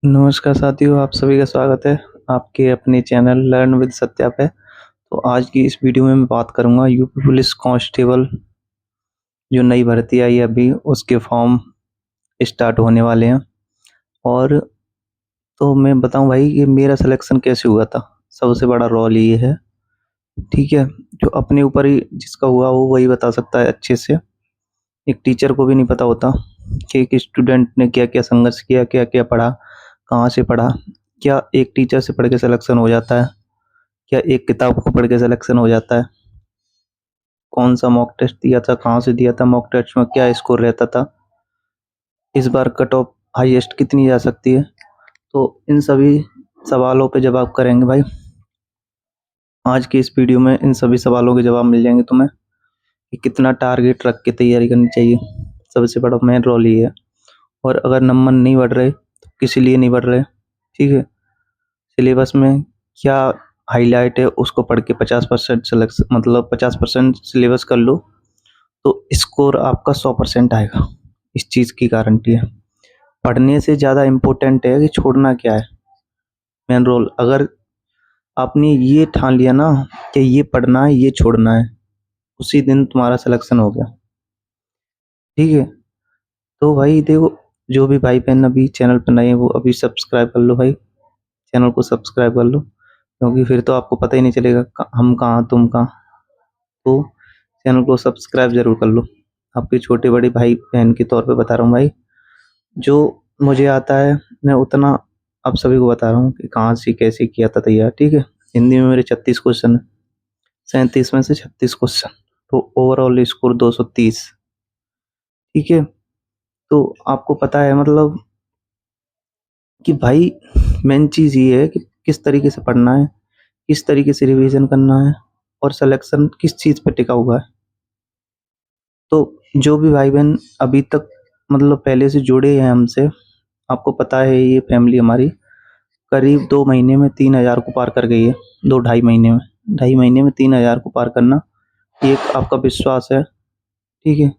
नमस्कार साथियों, आप सभी का स्वागत है आपके अपने चैनल लर्न विद सत्या पे। तो आज की इस वीडियो में मैं बात करूंगा यूपी पुलिस कांस्टेबल जो नई भर्ती आई है अभी उसके फॉर्म स्टार्ट होने वाले हैं। और तो मैं बताऊं भाई कि मेरा सिलेक्शन कैसे हुआ था। सबसे बड़ा रोल ये है, ठीक है। जो अपने ऊपर ही जिसका हुआ वो वही बता सकता है अच्छे से। एक टीचर को भी नहीं पता होता कि एक स्टूडेंट ने क्या क्या संघर्ष किया, क्या क्या पढ़ा, कहाँ से पढ़ा। क्या एक टीचर से पढ़ के सिलेक्शन हो जाता है? क्या एक किताब को पढ़ के सिलेक्शन हो जाता है? कौन सा मॉक टेस्ट दिया था, कहाँ से दिया था, मॉक टेस्ट में क्या स्कोर रहता था, इस बार कट ऑफ हाईएस्ट कितनी जा सकती है। तो इन सभी सवालों पे जवाब करेंगे भाई। आज की इस वीडियो में इन सभी सवालों के जवाब मिल जाएंगे तुम्हें कि कितना टारगेट रख के तैयारी करनी चाहिए। सबसे बड़ा मेन रोल ये है। और अगर नंबर नहीं बढ़ रहे तो किसी लिए नहीं बढ़ रहे, ठीक है। सिलेबस में क्या हाईलाइट है उसको पढ़ के 50% सिलेक्शन, मतलब 50% सिलेबस कर लो तो स्कोर आपका 100% आएगा। इस चीज़ की गारंटी है। पढ़ने से ज़्यादा इम्पोर्टेंट है कि छोड़ना क्या है। मेन रोल अगर आपने ये ठान लिया ना कि ये पढ़ना है, ये छोड़ना है, उसी दिन तुम्हारा सिलेक्शन हो गया, ठीक है। तो भाई देखो, जो भी भाई बहन अभी चैनल पर नए हैं वो अभी सब्सक्राइब कर लो भाई। चैनल को सब्सक्राइब कर लो, क्योंकि फिर तो आपको पता ही नहीं चलेगा हम कहाँ तुम कहाँ। तो चैनल को सब्सक्राइब जरूर कर लो। आपके छोटे बड़े भाई बहन के तौर पे बता रहा हूँ भाई। जो मुझे आता है मैं उतना आप सभी को बता रहा हूँ कि कहाँ से कैसे किया था तैयार, ठीक है। हिंदी में मेरे 36 क्वेश्चन है, 37 में से 36 क्वेश्चन, तो ओवरऑल स्कोर 230, ठीक है। तो आपको पता है मतलब कि भाई मेन चीज़ ये है कि किस तरीके से पढ़ना है, किस तरीके से रिवीजन करना है और सिलेक्शन किस चीज़ पे टिका हुआ है। तो जो भी भाई बहन अभी तक मतलब पहले से जुड़े हैं हमसे, आपको पता है ये फैमिली हमारी करीब 2 महीने में 3,000 को पार कर गई है। 2 ढाई महीने में, 2.5 महीने में 3,000 को पार करना एक आपका विश्वास है, ठीक है।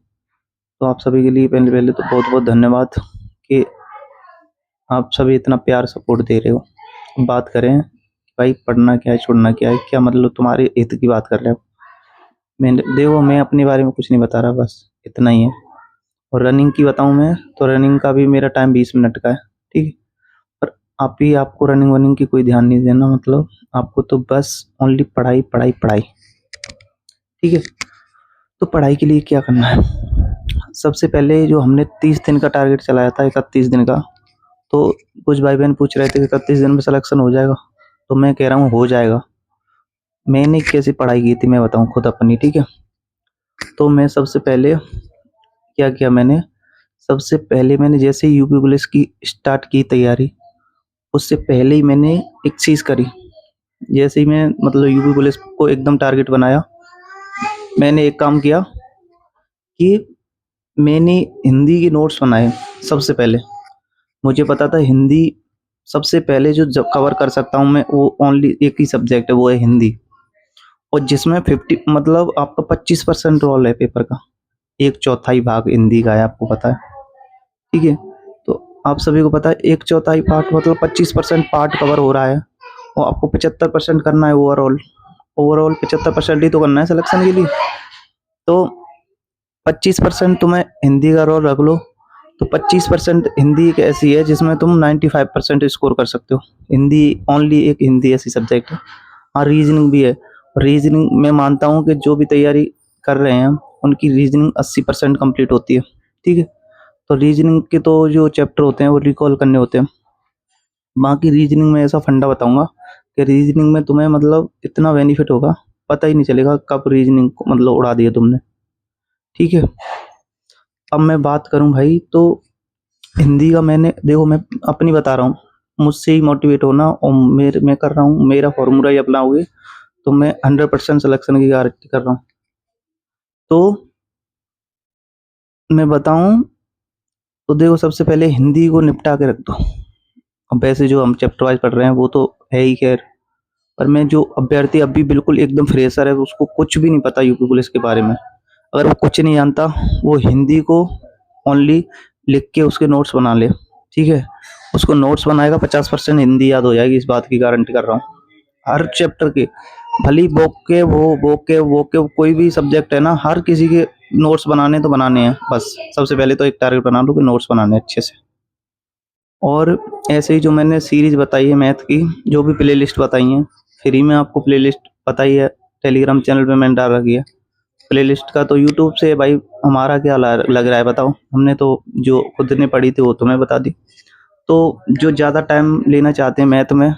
तो आप सभी के लिए पहले पहले तो बहुत बहुत धन्यवाद कि आप सभी इतना प्यार सपोर्ट दे रहे हो। बात करें भाई पढ़ना क्या है, छोड़ना क्या है, क्या मतलब तुम्हारे हित की बात कर रहे हो। मैं देखो, मैं अपने बारे में कुछ नहीं बता रहा, बस इतना ही है। और रनिंग की बताऊं मैं तो रनिंग का भी मेरा टाइम 20 मिनट का है, ठीक है। पर आप ही आपको रनिंग वनिंग की कोई ध्यान नहीं देना, मतलब आपको तो बस ओनली पढ़ाई पढ़ाई पढ़ाई, ठीक है। तो पढ़ाई के लिए क्या करना है, सबसे पहले जो हमने 30 दिन का टारगेट चलाया था, 31 दिन का। तो कुछ भाई बहन पूछ रहे थे कि 31 दिन में सिलेक्शन हो जाएगा, तो मैं कह रहा हूँ हो जाएगा। मैंने कैसी पढ़ाई की थी मैं बताऊँ खुद अपनी, ठीक है। तो मैं सबसे पहले क्या किया, मैंने सबसे पहले मैंने जैसे ही यूपी पुलिस की स्टार्ट की तैयारी, उससे पहले ही मैंने एक चीज़ करी। जैसे ही मैं मतलब यूपी पुलिस को एकदम टारगेट बनाया, मैंने एक काम किया कि मैंने हिंदी के नोट्स बनाए। सबसे पहले मुझे पता था हिंदी सबसे पहले जो जब कवर कर सकता हूँ मैं, वो ओनली एक ही सब्जेक्ट है, वो है हिंदी। और जिसमें 50 मतलब आपका 25% रोल है पेपर का, एक चौथाई भाग हिंदी का है, आपको पता है, ठीक है। तो आप सभी को पता है एक चौथाई पार्ट मतलब 25% पार्ट कवर हो रहा है, और आपको 75% करना है ओवरऑल। ओवरऑल 75% ही तो करना है सिलेक्शन के लिए। तो 25% तुम्हें हिंदी का रोल रख लो। तो 25% हिंदी एक ऐसी है जिसमें तुम 95% स्कोर कर सकते हो। हिंदी ओनली एक हिंदी ऐसी सब्जेक्ट है। हाँ, रीजनिंग भी है। रीजनिंग मैं मानता हूँ कि जो भी तैयारी कर रहे हैं उनकी रीजनिंग 80% कंप्लीट होती है, ठीक है। तो रीजनिंग के तो जो चैप्टर होते हैं वो रिकॉल करने होते हैं। बाकी रीजनिंग में ऐसा फंडा बताऊंगा कि रीजनिंग में तुम्हें मतलब इतना बेनिफिट होगा, पता ही नहीं चलेगा कब रीजनिंग को मतलब उड़ा दिया तुमने, ठीक है। अब मैं बात करूं भाई तो हिंदी का मैंने देखो, मैं अपनी बता रहा हूँ, मुझसे ही मोटिवेट होना। और मैं कर रहा हूँ, मेरा फॉर्मूला ही अपनाओगे तो मैं 100% सिलेक्शन की गारंटी कर रहा हूँ। तो मैं बताऊं तो देखो, सबसे पहले हिंदी को निपटा के रख दो। अब वैसे जो हम चैप्टर वाइज पढ़ रहे हैं वो तो है ही खैर, पर मैं जो अभ्यर्थी अभी बिल्कुल एकदम फ्रेशर है, उसको कुछ भी नहीं पता यूपी पुलिस के बारे में, अगर वो कुछ नहीं जानता, वो हिंदी को ओनली लिख के उसके नोट्स बना ले, ठीक है, उसको नोट्स बनाएगा, 50% हिंदी याद हो जाएगी, इस बात की गारंटी कर रहा हूँ। हर चैप्टर के, भली वो के कोई भी सब्जेक्ट है ना, हर किसी के नोट्स बनाने तो बनाने हैं। बस सबसे पहले तो एक टारगेट बना लो कि नोट्स बनाने हैं अच्छे से। और ऐसे ही जो मैंने सीरीज बताई है मैथ की, जो भी प्ले लिस्ट बताई है, फ्री में आपको प्ले लिस्ट बताई है, टेलीग्राम चैनल पे मैंने डाल रखी है। प्ले लिस्ट का तो यूट्यूब से भाई हमारा क्या लग रहा है बताओ, हमने तो जो खुद ने पढ़ी थी वो तुम्हें बता दी। तो जो ज़्यादा टाइम लेना चाहते हैं मैथ में,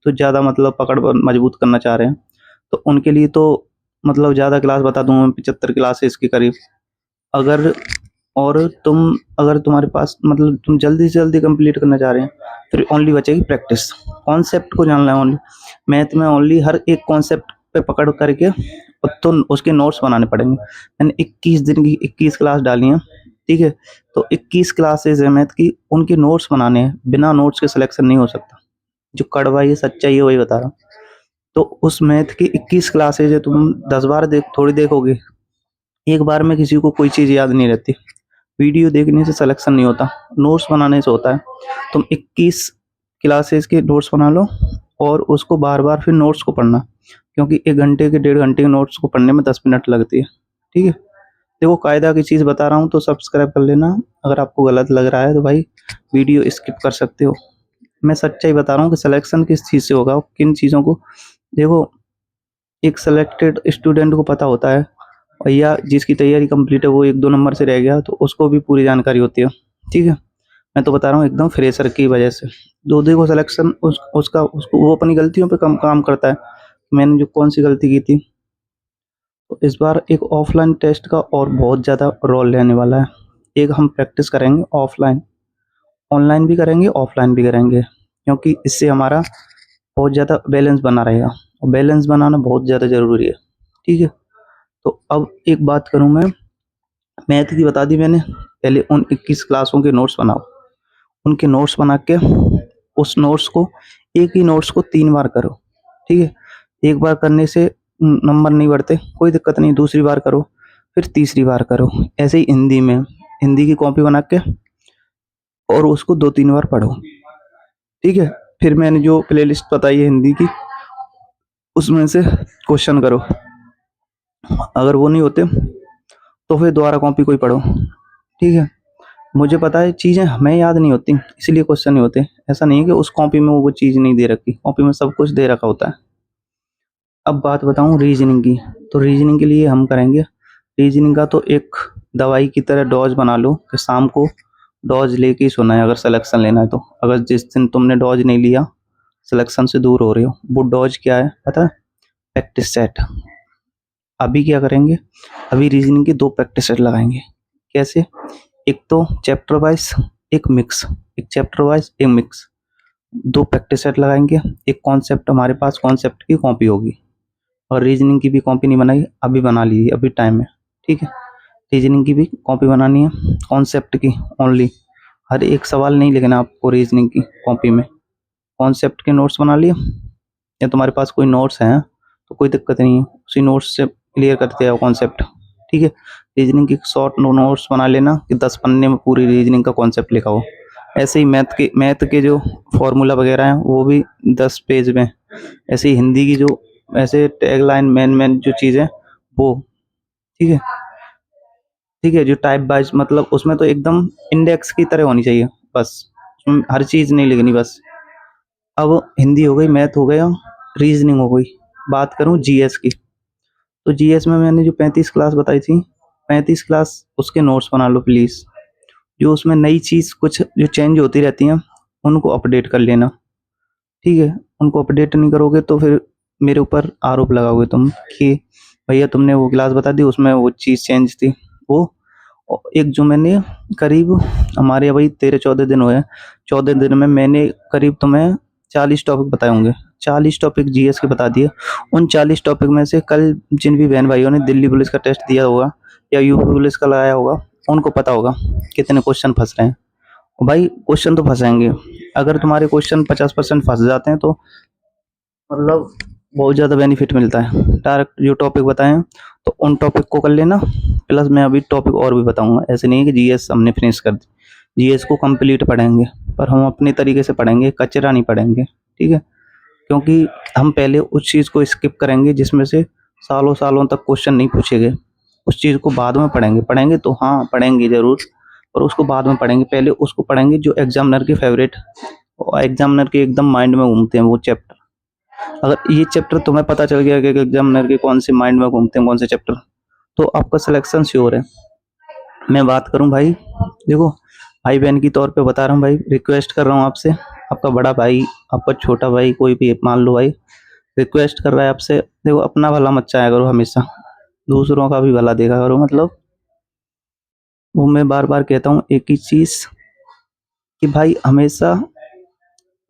तो ज़्यादा मतलब पकड़ मजबूत करना चाह रहे हैं, तो उनके लिए तो मतलब ज़्यादा क्लास बता दूंगा, 75 क्लासेस के करीब। अगर और तुम अगर तुम्हारे पास मतलब तुम जल्दी से जल्दी कंप्लीट करना चाह रहे हैं, फिर ओनली बचेगी प्रैक्टिस। कॉन्सेप्ट को जानना है ओनली मैथ में, ओनली हर एक कॉन्सेप्ट पे पकड़ करके तो उसके नोट्स बनाने पड़ेंगे। मैंने 21 दिन की 21 क्लास डाली हैं, ठीक है, तो 21 क्लासेस है मैथ की, उनके नोट्स बनाने हैं, बिना नोट्स के सिलेक्शन नहीं हो सकता। जो कड़वा ये सच्चाई है वही बता रहा हूँ। तो उस मैथ की 21 क्लासेज है, तुम 10 बार थोड़ी देखोगे, एक बार में किसी को कोई चीज़ याद नहीं रहती। वीडियो देखने से सिलेक्शन नहीं होता, नोट्स बनाने से होता है। तुम 21 क्लासेस के नोट्स बना लो और उसको बार बार फिर नोट्स को पढ़ना, क्योंकि 1 घंटे के 1.5 घंटे के नोट्स को पढ़ने में 10 मिनट लगती है। ठीक है, देखो कायदा की चीज़ बता रहा हूँ तो सब्सक्राइब कर लेना। अगर आपको गलत लग रहा है तो भाई वीडियो स्किप कर सकते हो। मैं सच्चाई बता रहा हूँ कि सिलेक्शन किस चीज़ से होगा, किन चीज़ों को। देखो, एक सेलेक्टेड स्टूडेंट को पता होता है, और या जिसकी तैयारी कंप्लीट है वो 1-2 नंबर से रह गया तो उसको भी पूरी जानकारी होती है। ठीक है, मैं तो बता रहा हूँ एकदम फ्रेशर की वजह से। दो देखो सिलेक्शन उसको वो अपनी गलतियों पे कम काम करता है। मैंने जो कौन सी गलती की थी, तो इस बार एक ऑफलाइन टेस्ट का और बहुत ज़्यादा रोल रहने वाला है। एक हम प्रैक्टिस करेंगे ऑफलाइन, ऑनलाइन भी करेंगे, ऑफलाइन भी करेंगे, क्योंकि इससे हमारा बहुत ज़्यादा बैलेंस बना रहेगा, और बैलेंस बनाना बहुत ज़्यादा ज़रूरी है। ठीक है, तो अब एक बात करूँ मैं, मैथ की बता दी मैंने, पहले उन 21 क्लासों के नोट्स बनाओ। उनके नोट्स बना के उस नोट्स को, एक ही नोट्स को 3 बार करो। ठीक है, एक बार करने से नंबर नहीं बढ़ते, कोई दिक्कत नहीं, दूसरी बार करो, फिर तीसरी बार करो। ऐसे ही हिंदी में, हिंदी की कॉपी बना के और उसको 2-3 बार पढ़ो। ठीक है, फिर मैंने जो प्ले लिस्ट बताई है हिंदी की, उसमें से क्वेश्चन करो। अगर वो नहीं होते तो फिर दोबारा कॉपी कोई पढ़ो। ठीक है, मुझे पता है चीज़ें हमें याद नहीं होती, इसलिए क्वेश्चन नहीं होते। ऐसा नहीं है कि उस कॉपी में वो चीज़ नहीं दे रखी, कॉपी में सब कुछ दे रखा होता है। अब बात बताऊं रीजनिंग की, तो रीजनिंग के लिए हम करेंगे, रीजनिंग का तो एक दवाई की तरह डोज बना लो कि शाम को डोज लेके ही सोना है अगर सिलेक्शन लेना है तो। अगर जिस दिन तुमने डोज नहीं लिया, सिलेक्शन से दूर हो रहे हो, वो डोज क्या है पता है? Practice set. अभी क्या करेंगे, अभी रीजनिंग के 2 प्रैक्टिस सेट लगाएंगे। कैसे? एक तो चैप्टर वाइज, एक मिक्स, एक चैप्टर वाइज एक मिक्स, 2 प्रैक्टिस सेट लगाएंगे। एक कॉन्सेप्ट, हमारे पास कॉन्सेप्ट की कॉपी होगी, और रीजनिंग की भी कॉपी नहीं बनाई, अभी बना लीजिए, अभी टाइम है। ठीक है, रीजनिंग की भी कॉपी बनानी है, कॉन्सेप्ट की ओनली। हर एक सवाल नहीं लिखना आपको रीजनिंग की कॉपी में। कॉन्सेप्ट के नोट्स बना लिए, या तुम्हारे पास कोई नोट्स हैं तो कोई दिक्कत नहीं है, उसी नोट्स से क्लियर करते हो कॉन्सेप्ट। ठीक है, रीजनिंग की शॉर्ट नोट्स बना लेना कि 10 पन्ने में पूरी रीजनिंग का कॉन्सेप्ट लिखा हो। ऐसे ही मैथ के जो फॉर्मूला वगैरह हैं वो भी 10 पेज में। ऐसे ही हिंदी की जो ऐसे टैगलाइन मेन जो चीज़ें वो। ठीक है, ठीक है, जो टाइप वाइज मतलब उसमें तो एकदम इंडेक्स की तरह होनी चाहिए, बस उसमें हर चीज़ नहीं लिखनी बस। अब हिंदी हो गई, मैथ हो गया, रीजनिंग हो गई। बात करूं जीएस की, तो जीएस में मैंने जो 35 क्लास बताई थी, 35 क्लास उसके नोट्स बना लो प्लीज़। जो उसमें नई चीज़ कुछ जो चेंज होती रहती हैं उनको अपडेट कर लेना। ठीक है, उनको अपडेट नहीं करोगे तो फिर मेरे ऊपर आरोप लगाओगे तुम कि भैया तुमने वो क्लास बता दी उसमें वो चीज़ चेंज थी। वो एक जो मैंने करीब, हमारे भाई 13-14 दिन हुए, 14 दिन में मैंने करीब तुम्हें 40 टॉपिक बताए होंगे, 40 टॉपिक जीएस के बता दिए। उन 40 टॉपिक में से कल जिन भी बहन भाइयों ने दिल्ली पुलिस का टेस्ट दिया होगा या यूपी पुलिस का लगाया होगा, उनको पता होगा कितने क्वेश्चन फंस रहे हैं। भाई क्वेश्चन तो फंसेंगे, अगर तुम्हारे क्वेश्चन 50% फंस जाते हैं तो मतलब बहुत ज़्यादा बेनिफिट मिलता है। डायरेक्ट जो टॉपिक बताएं तो उन टॉपिक को कर लेना, प्लस मैं अभी टॉपिक और भी बताऊंगा। ऐसे नहीं है कि जीएस हमने फिनिश कर दी, जीएस को कंप्लीट पढ़ेंगे, पर हम अपने तरीके से पढ़ेंगे, कचरा नहीं पढ़ेंगे, ठीक है? क्योंकि हम पहले उस चीज़ को स्किप करेंगे जिसमें से सालों सालों तक क्वेश्चन नहीं पूछे गए। उस चीज़ को बाद में पढ़ेंगे, पढ़ेंगे तो हाँ पढ़ेंगे ज़रूर, पर उसको बाद में पढ़ेंगे। पहले उसको पढ़ेंगे जो एग्जामिनर के फेवरेट और एग्जामिनर के एकदम माइंड में घूमते हैं वो चैप्टर। अगर ये चैप्टर तुम्हें पता चल गया कि एग्जामिनर के कौन से माइंड में घूमते हैं कौन से चैप्टर, तो आपका सिलेक्शन श्योर है। मैं बात करूं भाई, देखो भाई बहन की तौर पे बता रहा हूँ भाई, रिक्वेस्ट कर रहा हूँ आपसे, आपका बड़ा भाई, आपका छोटा भाई, कोई भी मान लो भाई, रिक्वेस्ट कर रहा है आपसे। देखो अपना भला मत चाहा करो हमेशा, दूसरों का भी भला देखा करो। मतलब वो मैं बार बार कहता हूँ एक ही चीज कि भाई हमेशा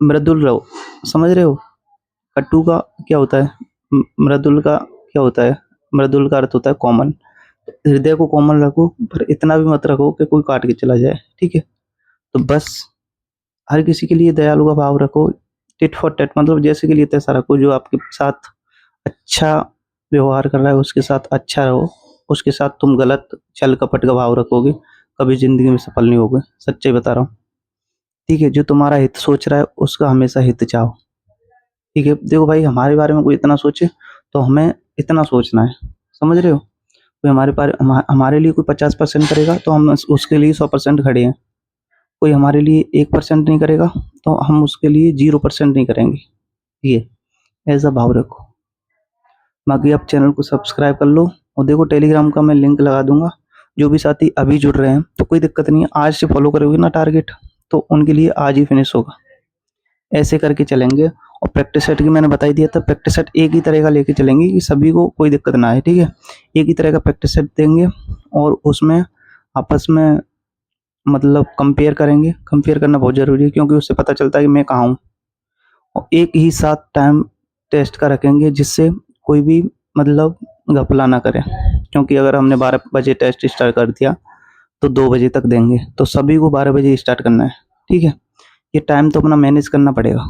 मृदुल रहो, समझ रहे हो? कट्टू का क्या होता है, मृदुल का क्या होता है? मृदुल का अर्थ होता है कोमल। हृदय को कोमल रखो, पर इतना भी मत रखो कि कोई काट के चला जाए, ठीक है? तो बस हर किसी के लिए दयालु का भाव रखो, टिट फॉर टेट, मतलब जैसे के लिए तैसा रखो। जो आपके साथ अच्छा व्यवहार कर रहा है उसके साथ अच्छा रहो, उसके साथ तुम गलत छल कपट का भाव रखोगे कभी जिंदगी में सफल नहीं होगे, सच्चाई बता रहा हूँ, ठीक है? जो तुम्हारा हित सोच रहा है उसका हमेशा हित चाहो, ठीक है? देखो भाई हमारे बारे में कोई इतना सोचे तो हमें इतना सोचना है, समझ रहे हो? कोई हमारे लिए कोई 50% करेगा तो हम उसके लिए 100% खड़े हैं। कोई हमारे लिए 1% नहीं करेगा तो हम उसके लिए 0% नहीं करेंगे। ये ऐसा भाव रखो। बाकी आप चैनल को सब्सक्राइब कर लो, और देखो टेलीग्राम का मैं लिंक लगा दूंगा। जो भी साथी अभी जुड़ रहे हैं तो कोई दिक्कत नहीं है, आज से फॉलो करोगे ना टारगेट, तो उनके लिए आज ही फिनिश होगा। ऐसे करके चलेंगे। और प्रैक्टिस सेट की मैंने बता ही दिया था, प्रैक्टिस सेट एक ही तरह का लेके चलेंगे कि सभी को कोई दिक्कत ना आए, ठीक है? एक ही तरह का प्रैक्टिस सेट देंगे और उसमें आपस में मतलब कंपेयर करेंगे। कंपेयर करना बहुत ज़रूरी है क्योंकि उससे पता चलता है कि मैं कहाँ हूँ। और एक ही साथ टाइम टेस्ट का रखेंगे जिससे कोई भी मतलब घपला ना करे, क्योंकि अगर हमने 12 बजे टेस्ट स्टार्ट कर दिया तो 2 बजे तक देंगे, तो सभी को 12 बजे स्टार्ट करना है, ठीक है? ये टाइम तो अपना मैनेज करना पड़ेगा,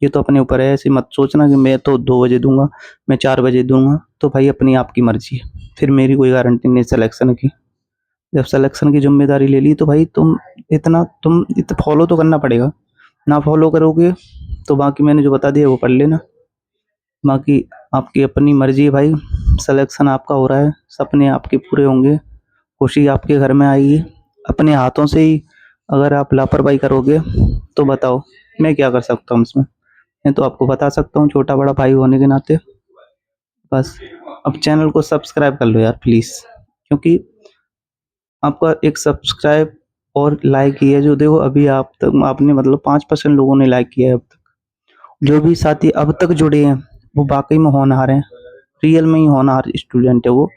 ये तो अपने ऊपर है। ऐसे मत सोचना कि मैं तो 2 बजे दूंगा, मैं 4 बजे दूंगा, तो भाई अपनी आपकी मर्जी है, फिर मेरी कोई गारंटी नहीं सिलेक्शन की। जब सिलेक्शन की जिम्मेदारी ले ली तो भाई तुम इतना फॉलो तो करना पड़ेगा। ना फॉलो करोगे तो बाकी मैंने जो बता दिया वो पढ़ लेना, बाकी आपकी अपनी मर्जी है भाई। सिलेक्शन आपका हो रहा है, सपने आपके पूरे होंगे, खुशी आपके घर में आएगी अपने हाथों से ही। अगर आप लापरवाही करोगे तो बताओ मैं क्या कर सकता हूँ इसमें? मैं तो आपको बता सकता हूँ छोटा बड़ा भाई होने के नाते। बस अब चैनल को सब्सक्राइब कर लो यार प्लीज़, क्योंकि आपका एक सब्सक्राइब और लाइक ही है जो, देखो अभी आप तक आपने मतलब 5% लोगों ने लाइक किया है अब तक। जो भी साथी अब तक जुड़े हैं वो वाकई में होनहार हैं, रियल में ही होनहार स्टूडेंट है वो।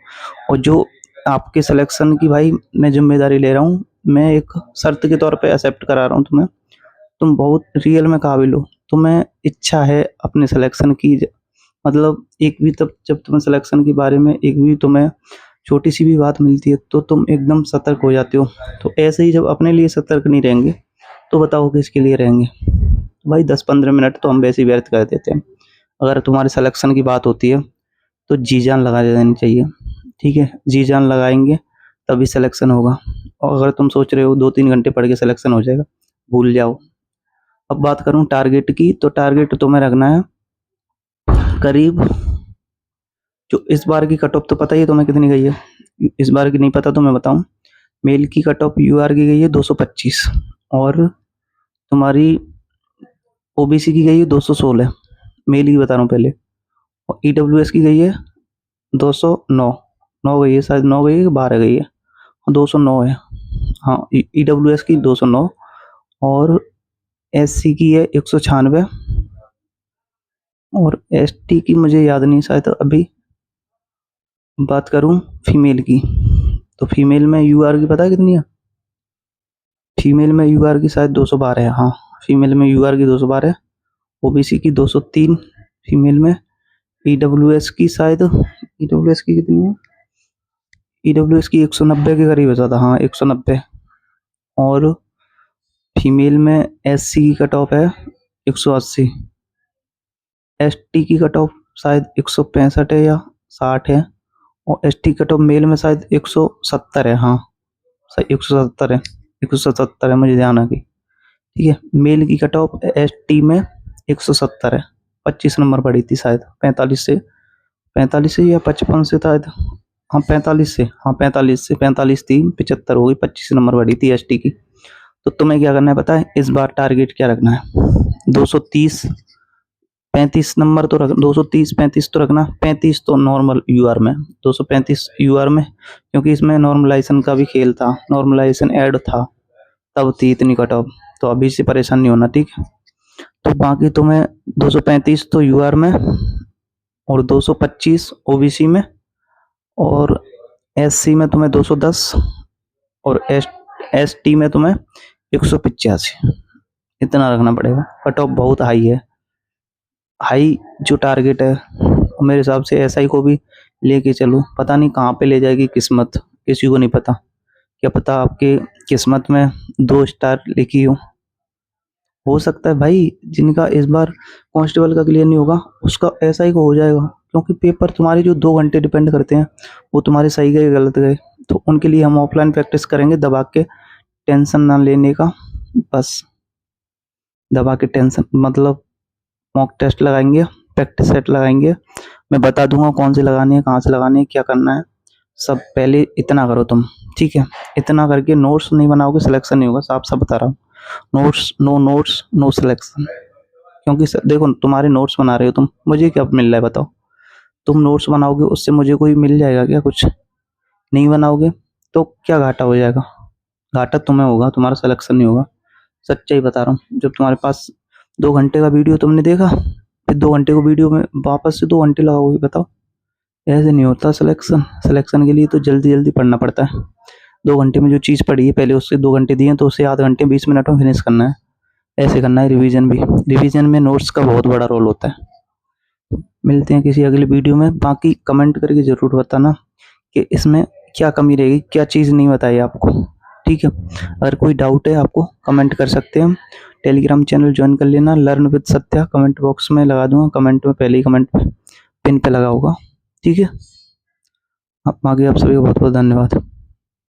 और जो आपके सिलेक्शन की भाई मैं जिम्मेदारी ले रहा हूँ, मैं एक शर्त के तौर पे एक्सेप्ट करा रहा हूँ तुम्हें। तुम बहुत रियल में काबिल हो, तुम्हें इच्छा है अपने सिलेक्शन की। मतलब एक भी तब जब तुम्हें सिलेक्शन के बारे में एक भी तुम्हें छोटी सी भी बात मिलती है तो तुम एकदम सतर्क हो जाते हो। तो ऐसे ही जब अपने लिए सतर्क नहीं रहेंगे तो बताओ किसके लिए रहेंगे? तो भाई 10-15 मिनट तो हम वैसे ही व्यर्थ कर देते हैं। अगर तुम्हारे सिलेक्शन की बात होती है तो जी जान लगा देनी चाहिए, ठीक है? जी जान लगाएंगे तभी सिलेक्शन होगा। और अगर तुम सोच रहे हो 2-3 घंटे पढ़ के सिलेक्शन हो जाएगा, भूल जाओ। अब बात करूं टारगेट की, तो टारगेट तुम्हें रखना है करीब, जो इस बार की कट ऑफ तो पता ही है तुम्हें कितनी गई है, इस बार की नहीं पता तो मैं बताऊं। मेल की कट ऑफ यूआर की गई है 225, और तुम्हारी ओबीसी की गई है 216, मेल की बता रहा हूँ पहले। और ईडब्ल्यूएस की गई है 209, 9 गई है शायद, 9 गई है कि 12 गई है, 209 है। हाँ ईडब्ल्यूएस की 209, और एससी की है 196, और एसटी की मुझे याद नहीं, शायद अभी बात करूं फीमेल की, तो फीमेल में यूआर की पता है कितनी है? फीमेल में यूआर की शायद 212 है, हाँ फीमेल में यूआर की 212, ओबीसी की 203 फीमेल में, ईडब्ल्यूएस की शायद, ईडब्ल्यूएस की कितनी है? ईडब्ल्यूएस की 190 के करीब है, था हाँ 190। और फीमेल में एससी की कट ऑफ है 180, एसटी की कट ऑफ शायद 165 है या 60 है, और एसटी कट ऑफ मेल में शायद 170 है, हाँ सही 170 है। 177 है, मुझे ध्यान आ गई। ठीक है, मेल की कट ऑफ ST में 170 है, 25 नंबर पड़ी थी शायद, 45 से या 55 से शायद, हाँ 45 से, हाँ 45 से, 45 थी, 75 हो गई, 25 नंबर पड़ी थी ST की। तो तुम्हें क्या करना है पता है, इस बार टारगेट क्या रखना है, 230 35 नंबर तो रख, 230 35 तो रखना, 35 तो नॉर्मल यूआर में, 235 यूआर में, क्योंकि इसमें नॉर्मलाइजेशन का भी खेल था, नॉर्मलाइजेशन ऐड था, तब थी इतनी कट ऑफ। तो अभी से परेशान नहीं होना, ठीक है। तो बाकी तुम्हें 235 तो यूआर में और 225 ओबीसी में, और एससी में तुम्हें 210, और एसटी में तुम्हें 185, इतना रखना पड़ेगा। कट ऑफ बहुत हाई है, हाई जो टारगेट है, मेरे हिसाब से एसआई को भी लेके चलो, पता नहीं कहाँ पे ले जाएगी किस्मत, किसी को नहीं पता। क्या पता आपके किस्मत में 2 स्टार लिखी हो सकता है भाई, जिनका इस बार कांस्टेबल का क्लियर नहीं होगा उसका एसआई को हो जाएगा, क्योंकि पेपर तुम्हारे जो 2 घंटे डिपेंड करते हैं, वो तुम्हारे सही गए गलत गए, तो उनके लिए हम ऑफलाइन प्रैक्टिस करेंगे, दबा के टेंशन ना लेने का, बस दबा के टेंशन मतलब मॉक टेस्ट लगाएंगे, प्रैक्टिस सेट लगाएंगे, मैं बता दूंगा कौन से लगाने हैं, कहाँ से लगाने हैं, क्या करना है सब। पहले इतना करो तुम, ठीक है, इतना करके नोट्स नहीं बनाओगे सिलेक्शन नहीं होगा, साफ साफ बता रहा हूँ। नोट्स नो सिलेक्शन, क्योंकि देखो तुम्हारे नोट्स बना रहे हो तुम, मुझे क्या मिल रहा है बताओ, तुम नोट्स बनाओगे उससे मुझे कोई मिल जाएगा क्या, कुछ नहीं बनाओगे तो क्या घाटा हो जाएगा, घाटा तुम्हें होगा, तुम्हारा सिलेक्शन नहीं होगा, सच्चाई बता रहा हूँ। जब तुम्हारे पास 2 घंटे का वीडियो तुमने देखा, फिर 2 घंटे को वीडियो में वापस से 2 घंटे लगाओगे, बताओ, ऐसे नहीं होता सिलेक्शन। सिलेक्शन के लिए तो जल्दी जल्दी पढ़ना पड़ता है, 2 घंटे में जो चीज़ पढ़ी है पहले उससे 2 घंटे दिए तो उसे आधे घंटे 20 मिनट में फिनिश करना है, ऐसे करना है। रिवीजन भी, रिवीजन में नोट्स का बहुत बड़ा रोल होता है। मिलते हैं किसी अगले वीडियो में, बाकी कमेंट करके ज़रूर बताना कि इसमें क्या कमी रहेगी, क्या चीज़ नहीं बताई आपको, ठीक है। अगर कोई डाउट है आपको कमेंट कर सकते हैं, टेलीग्राम चैनल ज्वाइन कर लेना, learn with Satya, comment box में लगा दूंगा, कमेंट में पहले ही कमेंट पिन पे लगा होगा, ठीक है। अब आगे आप सभी को बहुत बहुत धन्यवाद।